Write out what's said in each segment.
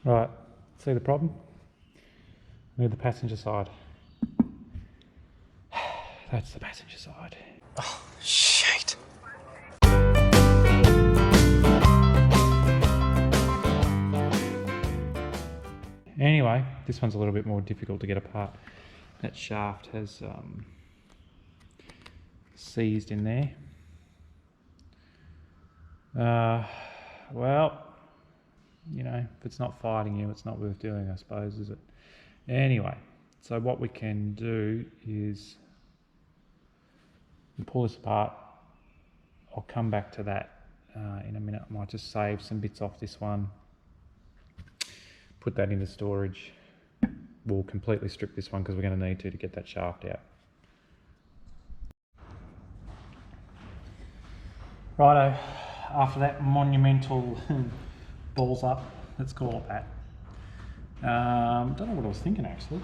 Right, see the problem? Need the passenger side. That's the passenger side. Oh, shit. Anyway, this one's a little bit more difficult to get apart. That shaft has seized in there. Well, you know, if it's not fighting you, it's not worth doing, I suppose, is it? Anyway, so what we can do is pull this apart. I'll come back to that in a minute. I might just save some bits off this one, put that into storage. We'll completely strip this one because we're going to need to get that shaft out. Righto, after that monumental balls up, let's call it that. Don't know what I was thinking actually.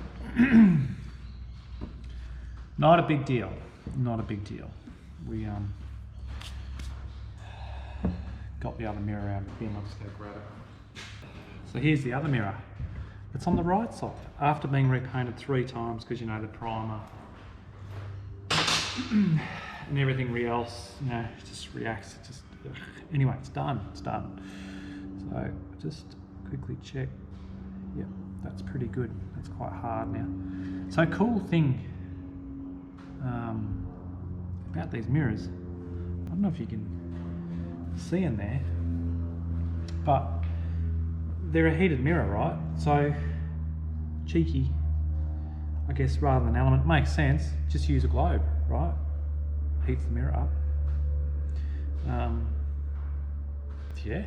Not a big deal, not a big deal. We got the other mirror out of the bin. I'll just go grab it. So here's the other mirror. It's on the right side after being repainted 3 times because, you know, the primer and everything else, you know, just reacts. It just anyway, it's done. It's done. So just quickly check. Yep, that's pretty good. That's quite hard now. So cool thing about these mirrors, I don't know if you can see in there, but they're a heated mirror, right? So cheeky, I guess, rather than element. Makes sense. Just use a globe, right? Heats the mirror up. Yeah,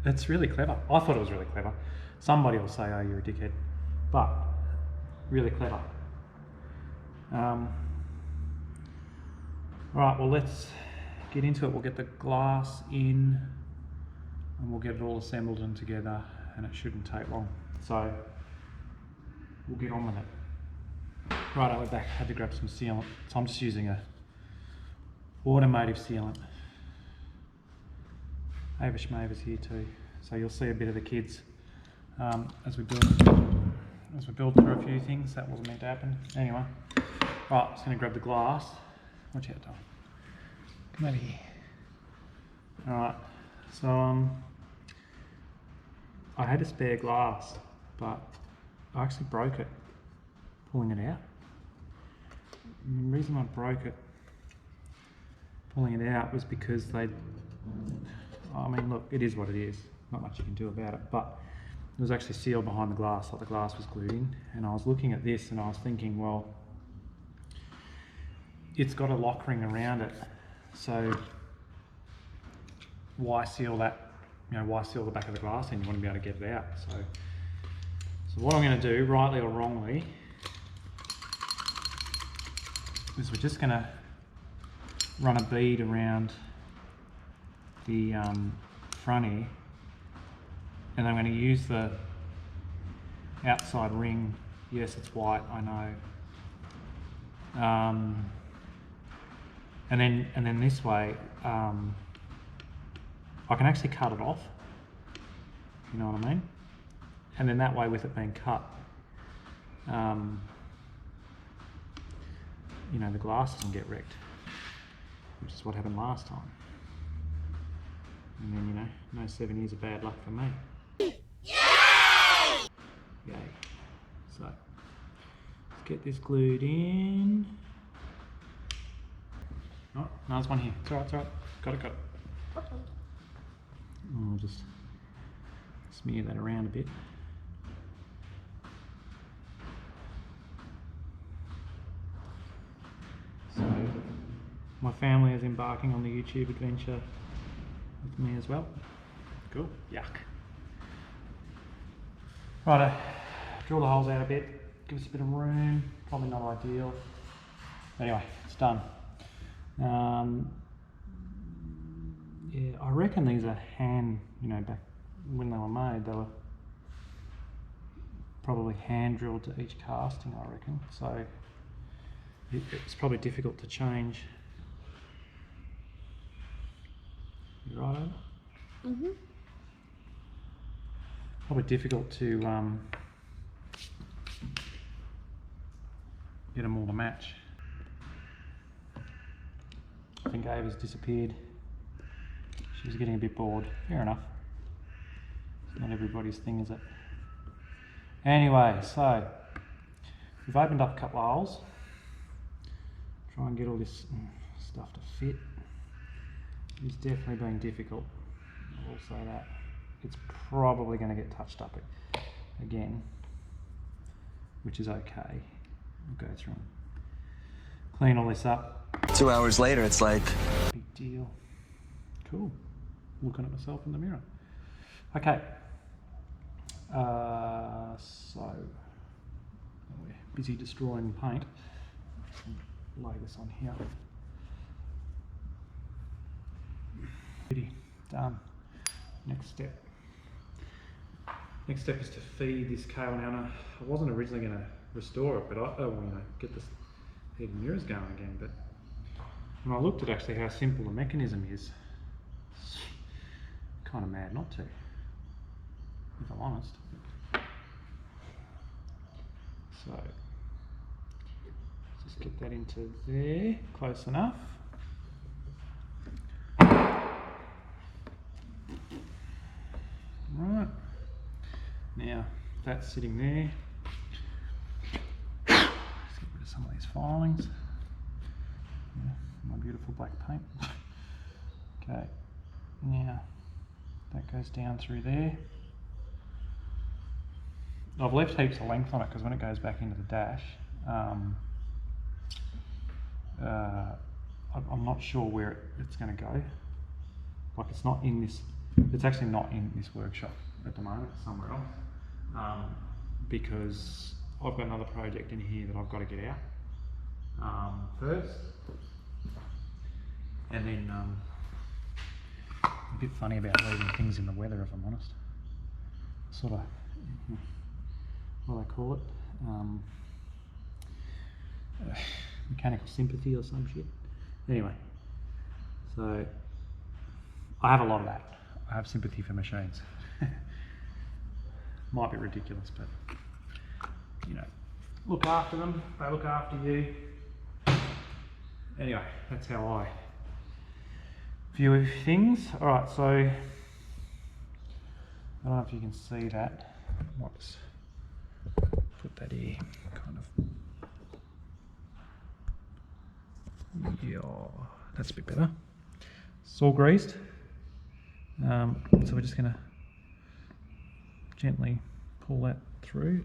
it's really clever. I thought it was really clever. Somebody will say, oh, you're a dickhead, but really clever. All right, well, let's get into it. We'll get the glass in and we'll get it all assembled and together, and it shouldn't take long. So we'll get on with it. Right, we're back. Had to grab some sealant. So I'm just using a automotive sealant. Ava Schmaver's here too. So you'll see a bit of the kids as we build through a few things. That wasn't meant to happen. Anyway, right, I'm just going to grab the glass. Watch out, Tom. Come over here. All right, so I had a spare glass, but I actually broke it pulling it out. And the reason I broke it pulling it out was because I mean, look, it is what it is. Not much you can do about it, but it was actually sealed behind the glass, like the glass was glued in. And I was looking at this and I was thinking, well, it's got a lock ring around it, so why seal that? You know, why seal the back of the glass? And you want to be able to get it out. So what I'm going to do, rightly or wrongly, is we're just going to run a bead around the front here, and I'm going to use the outside ring. Yes, it's white, I know. And then this way, I can actually cut it off. You know what I mean? And then that way, with it being cut, you know, the glass doesn't get wrecked, which is what happened last time. And then, you know, no 7 years of bad luck for me. Yay! Yay. So, let's get this glued in. Oh, no, there's one here. It's alright, it's alright. Got it. I'll just smear that around a bit. So, my family is embarking on the YouTube adventure with me as well. Cool. Yuck. Righto, drill the holes out a bit, give us a bit of room. Probably not ideal. Anyway, it's done. Yeah, I reckon these are hand, you know, back when they were made, they were probably hand drilled to each casting, I reckon. So it's probably difficult to change. You right over? probably difficult to get them all to match. I think Ava's disappeared. She was getting a bit bored. Fair enough. It's not everybody's thing, is it? Anyway, so we've opened up a couple of holes. Try and get all this stuff to fit. It's definitely been difficult. I will say that. It's probably going to get touched up again, which is okay. We'll go through and clean all this up. 2 hours later, it's like... Big deal. Cool. Looking at myself in the mirror. Okay. So we're busy destroying paint. Lay this on here. Done. Next step. Next step is to feed this cable. Now, I wasn't originally going to restore it, but I want to get this heated mirrors going again. But when I looked at actually how simple the mechanism is, it's kind of mad not to, if I'm honest. So just get that into there, close enough. Right, now that's sitting there. Let's get rid of some of these filings. Yeah, my beautiful black paint. Okay, now that goes down through there. I've left heaps of length on it because when it goes back into the dash, I'm not sure where it's going to go. Like it's not in this, it's actually not in this workshop at the moment, it's somewhere else. Because I've got another project in here that I've got to get out first. And then a bit funny about leaving things in the weather, if I'm honest. Sort of, what do I call it? Mechanical sympathy or some shit. Anyway, so I have a lot of that. I have sympathy for machines. Might be ridiculous, but you know, look after them, they look after you. Anyway, that's how I view things. Alright, so I don't know if you can see that. I might just put that here, kind of. Yeah, that's a bit better. It's all greased. So we're just going to gently pull that through.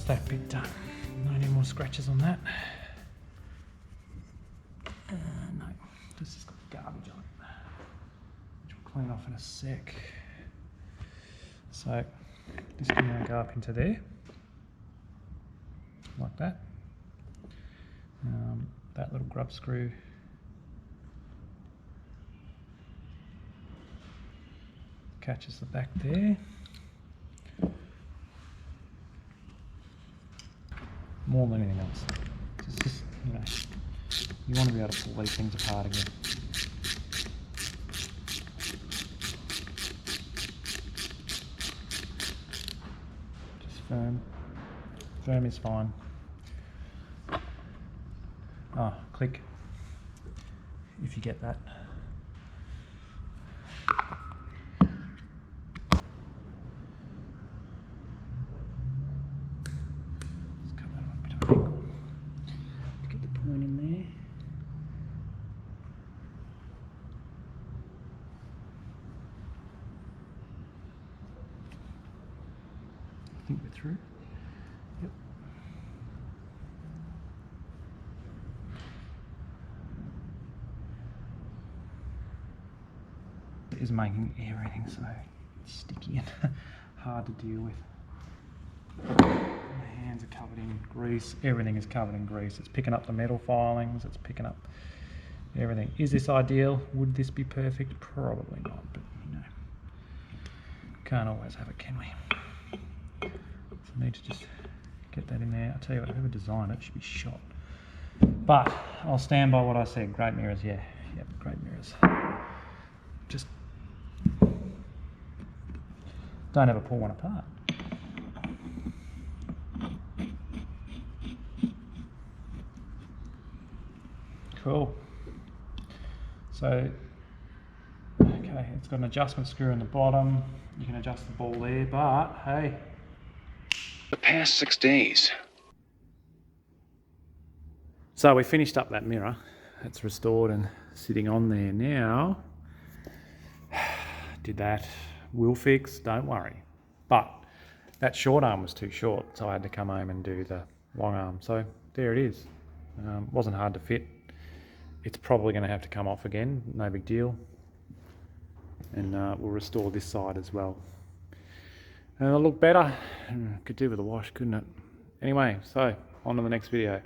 That bit done. No any more scratches on that. No, this has got garbage on it, which we'll clean off in a sec. So this can now go up into there, like that. That little grub screw catches the back there. More than anything else. It's just, you know, you want to be able to pull these things apart again. Just firm. Firm is fine. Ah, click. If you get that. think we're through. Yep. It is making everything so sticky and hard to deal with. My hands are covered in grease. Everything is covered in grease. It's picking up the metal filings. It's picking up everything. Is this ideal? Would this be perfect? Probably not, but you know, can't always have it, can we? So I need to just get that in there. I'll tell you what, whoever designed it should be shot. But I'll stand by what I said. Great mirrors, yeah. Yep, great mirrors. Just don't ever pull one apart. Cool. So, okay, it's got an adjustment screw in the bottom. You can adjust the ball there, but hey. The past 6 days. So we finished up that mirror. It's restored and sitting on there now. Did that. Will fix, don't worry. But that short arm was too short, so I had to come home and do the long arm. So there it is. Wasn't hard to fit. It's probably going to have to come off again, no big deal. And we'll restore this side as well. And it'll look better. Could do with a wash, couldn't it? Anyway, so on to the next video.